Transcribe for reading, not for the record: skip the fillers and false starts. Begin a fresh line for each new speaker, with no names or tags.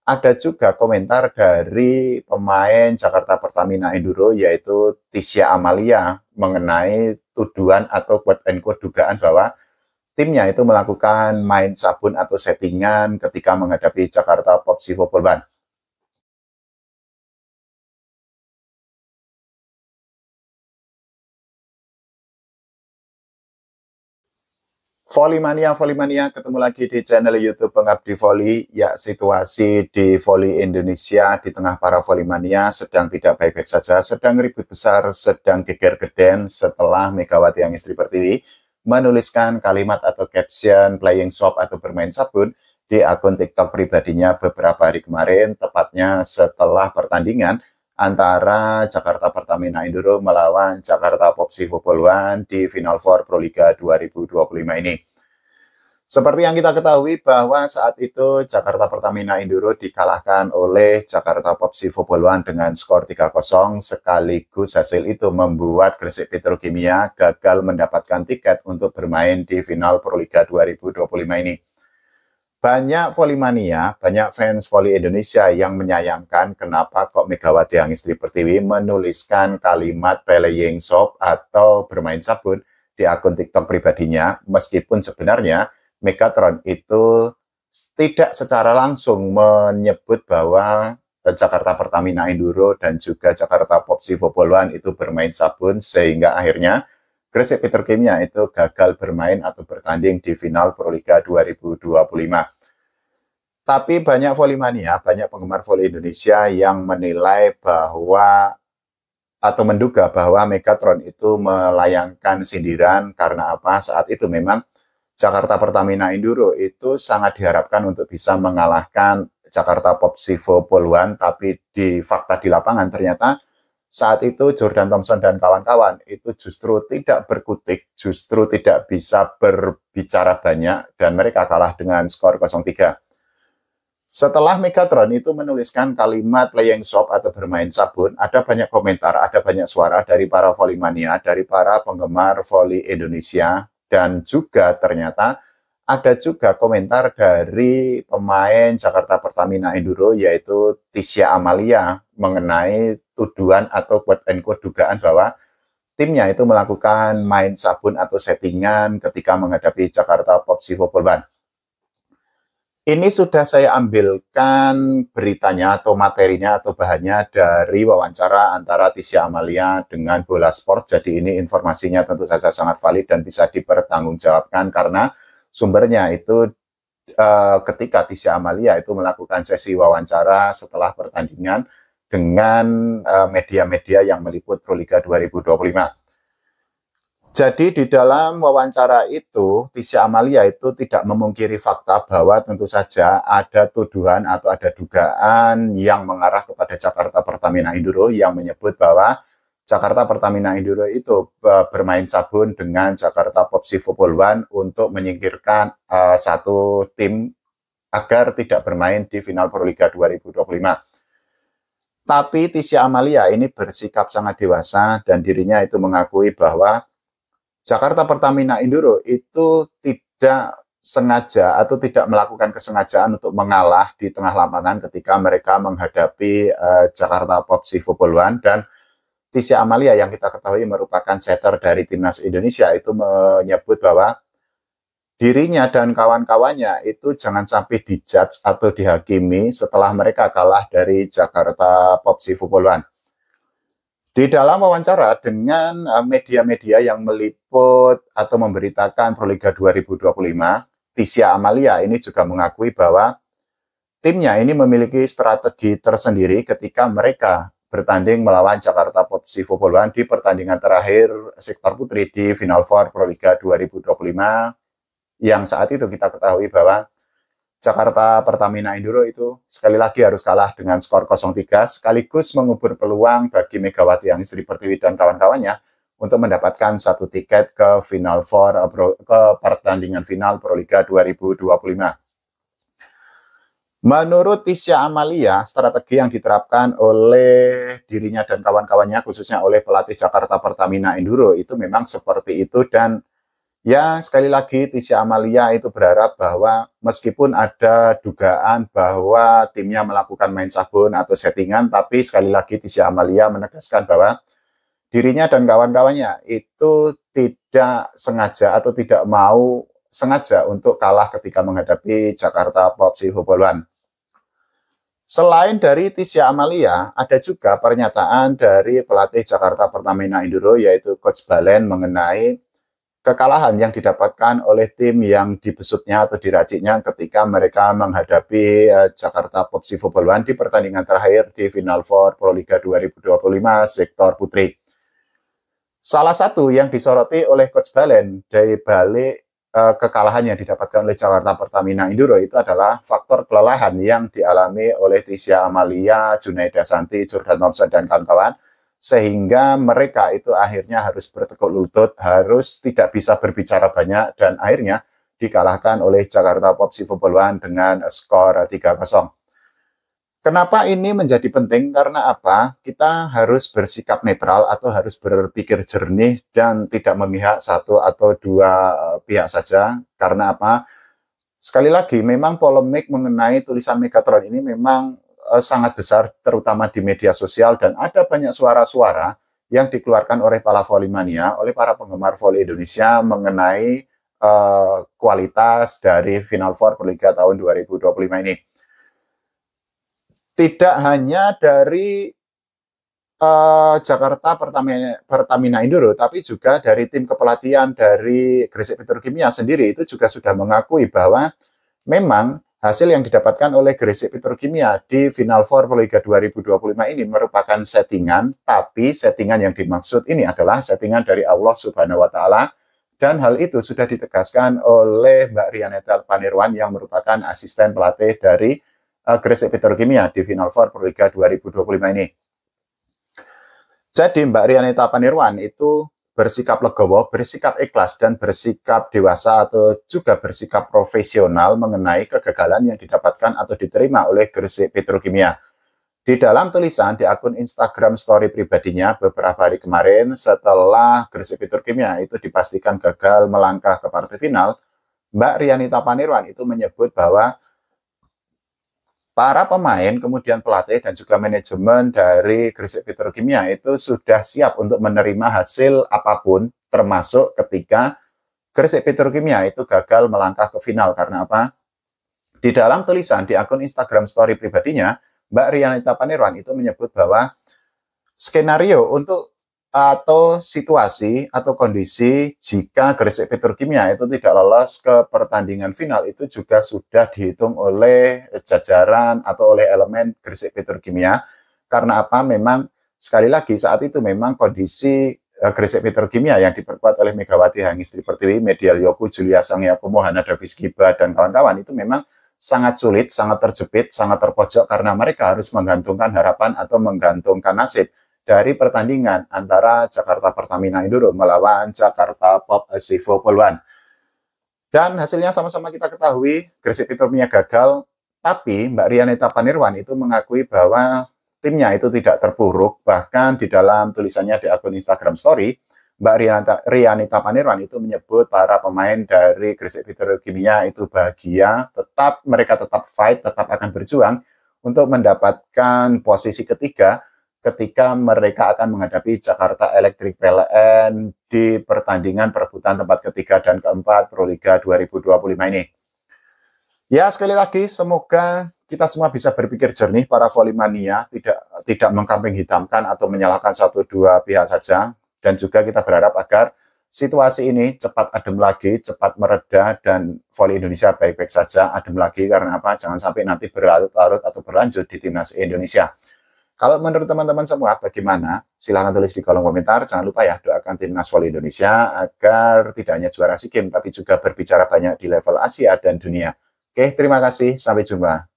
ada juga komentar dari pemain Jakarta Pertamina Enduro yaitu Tisya Amalia mengenai tuduhan atau quote and quote dugaan bahwa timnya itu melakukan main sabun atau settingan ketika menghadapi Jakarta Popsi Popolban. Volley Mania, ketemu lagi di channel YouTube Pengabdi Volley. Ya, situasi di volley Indonesia di tengah para volley mania sedang tidak baik-baik saja, sedang ribut besar, sedang geger-geden setelah Megawati Yang Istri Pertiwi menuliskan kalimat atau caption playing soap atau bermain sabun di akun TikTok pribadinya beberapa hari kemarin, tepatnya setelah pertandingan antara Jakarta Pertamina Enduro melawan Jakarta Popsi Popoluan di Final Four Proliga 2025 ini. Seperti yang kita ketahui bahwa saat itu Jakarta Pertamina Enduro dikalahkan oleh Jakarta Popsi Popoluan dengan skor 3-0, sekaligus hasil itu membuat Gresik Petrokimia gagal mendapatkan tiket untuk bermain di Final Proliga 2025 ini. Banyak volley mania, banyak fans volley Indonesia yang menyayangkan kenapa kok Megawati Yang Istri Pertiwi menuliskan kalimat playing soap atau bermain sabun di akun TikTok pribadinya, meskipun sebenarnya Megatron itu tidak secara langsung menyebut bahwa Jakarta Pertamina Enduro dan juga Jakarta Popsi Popoluan itu bermain sabun, sehingga akhirnya Gresik Petrokimia itu gagal bermain atau bertanding di final Proliga 2025. Tapi banyak volley mania, banyak penggemar volley Indonesia yang menilai bahwa atau menduga bahwa Megatron itu melayangkan sindiran karena apa? Saat itu memang Jakarta Pertamina Enduro itu sangat diharapkan untuk bisa mengalahkan Jakarta Popsi Popoluan, tapi di fakta di lapangan ternyata saat itu Jordan Thompson dan kawan-kawan itu justru tidak berkutik, justru tidak bisa berbicara banyak, dan mereka kalah dengan skor 0-3. Setelah Megatron itu menuliskan kalimat playing soap atau bermain sabun, ada banyak komentar, ada banyak suara dari para volley mania, dari para penggemar volley Indonesia, dan juga ternyata ada juga komentar dari pemain Jakarta Pertamina Enduro yaitu Tisya Amalia mengenai tuduhan atau quote and quote dugaan bahwa timnya itu melakukan main sabun atau settingan ketika menghadapi Jakarta Popsi Popolban. Ini sudah saya ambilkan beritanya atau materinya atau bahannya dari wawancara antara Tisya Amalia dengan Bola Sport. Jadi ini informasinya tentu saja sangat valid dan bisa dipertanggungjawabkan karena sumbernya itu ketika Tisya Amalia itu melakukan sesi wawancara setelah pertandingan dengan media-media yang meliput Proliga 2025. Jadi di dalam wawancara itu, Tisya Amalia itu tidak memungkiri fakta bahwa tentu saja ada tuduhan atau ada dugaan yang mengarah kepada Jakarta Pertamina Enduro yang menyebut bahwa Jakarta Pertamina Enduro itu bermain sabun dengan Jakarta Popsi Popoluan untuk menyingkirkan satu tim agar tidak bermain di final Proliga 2025. Tapi Tisya Amalia ini bersikap sangat dewasa dan dirinya itu mengakui bahwa Jakarta Pertamina Enduro itu tidak sengaja atau tidak melakukan kesengajaan untuk mengalah di tengah lapangan ketika mereka menghadapi Jakarta Popsi Popoluan, dan Tisya Amalia yang kita ketahui merupakan setter dari timnas Indonesia itu menyebut bahwa dirinya dan kawan-kawannya itu jangan sampai dijudge atau dihakimi setelah mereka kalah dari Jakarta Popsi Popoluan. Di dalam wawancara dengan media-media yang meliput atau memberitakan Proliga 2025, Tisya Amalia ini juga mengakui bahwa timnya ini memiliki strategi tersendiri ketika mereka bertanding melawan Jakarta Popsi Popoluan di pertandingan terakhir sektor putri di Final Four Proliga 2025, yang saat itu kita ketahui bahwa Jakarta Pertamina Enduro itu sekali lagi harus kalah dengan skor 0-3, sekaligus mengubur peluang bagi Megawati Yang Istri Pertiwi dan kawan-kawannya untuk mendapatkan satu tiket ke Final Four, ke pertandingan final Proliga 2025. Menurut Tisya Amalia, strategi yang diterapkan oleh dirinya dan kawan-kawannya, khususnya oleh pelatih Jakarta Pertamina Enduro, itu memang seperti itu, dan Ya, sekali lagi Tisha Amalia itu berharap bahwa meskipun ada dugaan bahwa timnya melakukan main sabun atau settingan, tapi sekali lagi Tisha Amalia menegaskan bahwa dirinya dan kawan-kawannya itu tidak sengaja atau tidak mau sengaja untuk kalah ketika menghadapi Jakarta POP Sivobolwan. Selain dari Tisha Amalia, ada juga pernyataan dari pelatih Jakarta Pertamina Induro yaitu Coach Balen mengenai kekalahan yang didapatkan oleh tim yang dibesutnya atau diraciknya ketika mereka menghadapi Jakarta POP Sivobolwan di pertandingan terakhir di Final Four Proliga 2025 sektor putri. Salah satu yang disoroti oleh Coach Balen dari balik kekalahan yang didapatkan oleh Jakarta Pertamina Induro itu adalah faktor kelelahan yang dialami oleh Tisha Amalia, Junaida Santi, Jordan Thompson, dan kawan-kawan, sehingga mereka itu akhirnya harus bertekuk lutut, harus tidak bisa berbicara banyak, dan akhirnya dikalahkan oleh Jakarta POP Sivobolwan dengan skor 3-0. Kenapa ini menjadi penting? Karena apa? Kita harus bersikap netral atau harus berpikir jernih dan tidak memihak satu atau dua pihak saja. Karena apa? Sekali lagi, memang polemik mengenai tulisan Megatron ini memang sangat besar, terutama di media sosial, dan ada banyak suara-suara yang dikeluarkan oleh para volley-mania, oleh para penggemar volley Indonesia mengenai kualitas dari Final Four Proliga tahun 2025 ini. Tidak hanya dari Jakarta Pertamina Induro, tapi juga dari tim kepelatihan dari Gresik Petrokimia sendiri itu juga sudah mengakui bahwa memang hasil yang didapatkan oleh Gresik Petrokimia di Final Four Proliga 2025 ini merupakan settingan, tapi settingan yang dimaksud ini adalah settingan dari Allah Subhanahu wa Ta'ala, dan hal itu sudah ditegaskan oleh Mbak Rianeta Panirwan yang merupakan asisten pelatih dari Gresik Petrokimia di Final Four Proliga 2025 ini. Jadi Mbak Rianeta Panirwan itu bersikap legowo, bersikap ikhlas, dan bersikap dewasa atau juga bersikap profesional mengenai kegagalan yang didapatkan atau diterima oleh Gresik Petrokimia. Di dalam tulisan di akun Instagram story pribadinya beberapa hari kemarin setelah Gresik Petrokimia itu dipastikan gagal melangkah ke partai final, Mbak Rianeta Panirwan itu menyebut bahwa para pemain, kemudian pelatih, dan juga manajemen dari Gresik Petrokimia itu sudah siap untuk menerima hasil apapun, termasuk ketika Gresik Petrokimia itu gagal melangkah ke final. Karena apa? Di dalam tulisan di akun Instagram story pribadinya, Mbak Rianeta Panirwan itu menyebut bahwa skenario untuk atau situasi atau kondisi jika Gresik Petrokimia itu tidak lolos ke pertandingan final itu juga sudah dihitung oleh jajaran atau oleh elemen Gresik Petrokimia. Karena apa? Memang sekali lagi saat itu memang kondisi Gresik Petrokimia yang diperkuat oleh Megawati Hangistri Pertiwi, Medial Yoku, Julia Sangyakumo, Hana Davis Giba, dan kawan-kawan itu memang sangat sulit, sangat terjepit, sangat terpojok karena mereka harus menggantungkan harapan atau menggantungkan nasib dari pertandingan antara Jakarta Pertamina Induro melawan Jakarta POP Sivobolwan. Dan hasilnya sama-sama kita ketahui, Gresik Petrokimia gagal, tapi Mbak Rianeta Panirwan itu mengakui bahwa timnya itu tidak terpuruk, bahkan di dalam tulisannya di akun Instagram Story, Mbak Rianeta Panirwan itu menyebut para pemain dari Gresik Petrokimia itu bahagia, mereka tetap fight, tetap akan berjuang untuk mendapatkan posisi ketiga ketika mereka akan menghadapi Jakarta Electric PLN di pertandingan perebutan tempat ketiga dan keempat Proliga 2025 ini. Ya, sekali lagi semoga kita semua bisa berpikir jernih, para volley-mania, tidak mengkambing hitamkan atau menyalahkan satu dua pihak saja, dan juga kita berharap agar situasi ini cepat adem lagi, cepat mereda, dan volley Indonesia baik-baik saja, adem lagi. Karena apa? Jangan sampai nanti berlarut-larut atau berlanjut di timnas Indonesia. Kalau menurut teman-teman semua bagaimana? Silahkan tulis di kolom komentar. Jangan lupa ya, doakan timnas volley Indonesia agar tidak hanya juara SEA Games, tapi juga berbicara banyak di level Asia dan dunia. Oke, terima kasih. Sampai jumpa.